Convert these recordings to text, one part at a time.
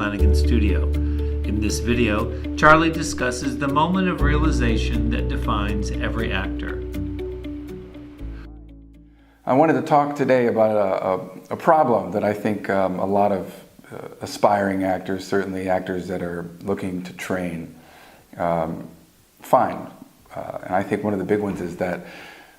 Flanigan studio. In this video, Charlie discusses the moment of realization that defines every actor. I wanted to talk today about a problem that I think a lot of aspiring actors, certainly actors that are looking to train, find. And I think one of the big ones is that,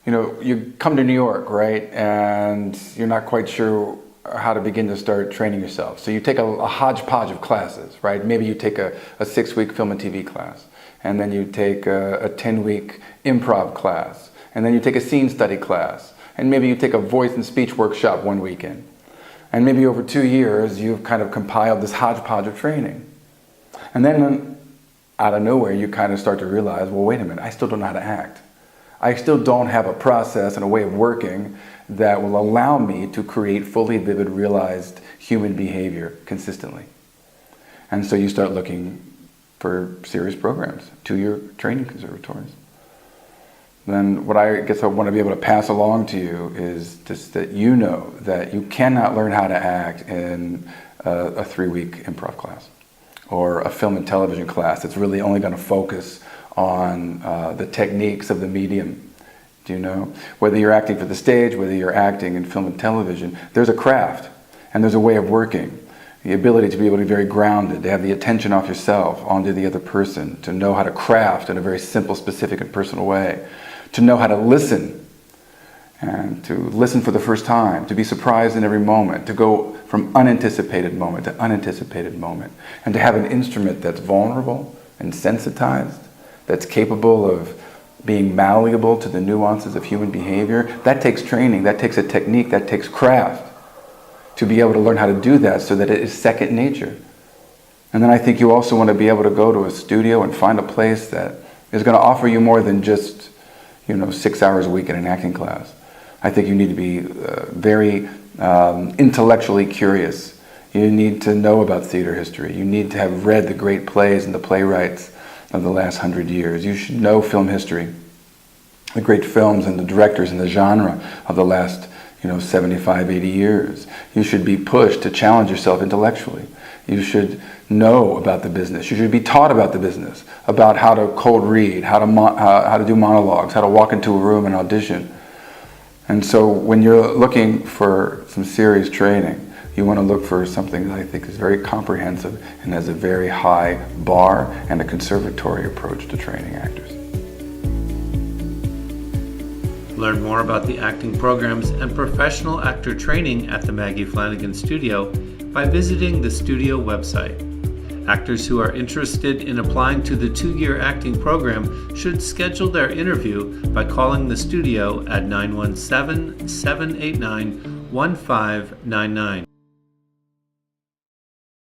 you come to New York, right, and you're not quite sure how to begin to start training yourself. So you take a hodgepodge of classes, right? Maybe you take a 6-week film and TV class, and then you take a 10-week improv class, and then you take a scene study class, and maybe you take a voice and speech workshop one weekend. And maybe over 2 years, you've kind of compiled this hodgepodge of training. And then out of nowhere, you kind of start to realize, well, wait a minute, I still don't know how to act. I still don't have a process and a way of working that will allow me to create fully vivid, realized human behavior consistently. And so you start looking for serious programs, 2-year training conservatories. Then what I guess I want to be able to pass along to you is just that you know that you cannot learn how to act in a 3-week improv class or a film and television class that's really only going to focus on the techniques of the medium. Do you know? Whether you're acting for the stage, whether you're acting in film and television, there's a craft and there's a way of working. The ability to be able to be very grounded, to have the attention off yourself onto the other person, to know how to craft in a very simple, specific, and personal way, to know how to listen, and to listen for the first time, to be surprised in every moment, to go from unanticipated moment to unanticipated moment, and to have an instrument that's vulnerable and sensitized, that's capable of being malleable to the nuances of human behavior. That takes training, that takes a technique, that takes craft to be able to learn how to do that so that it is second nature. And then I think you also want to be able to go to a studio and find a place that is going to offer you more than just 6 hours a week in an acting class. I think you need to be very intellectually curious. You need to know about theater history. You need to have read the great plays and the playwrights of the last 100 years. You should know film history, the great films and the directors and the genre of the last 75, 80 years. You should be pushed to challenge yourself intellectually. You should know about the business. You should be taught about the business, about how to cold read, how to do monologues, how to walk into a room and audition. And so when you're looking for some serious training, you want to look for something that I think is very comprehensive and has a very high bar and a conservatory approach to training actors. Learn more about the acting programs and professional actor training at the Maggie Flanigan studio by visiting the studio website. Actors who are interested in applying to the 2-year acting program should schedule their interview by calling the studio at 917-789-1599.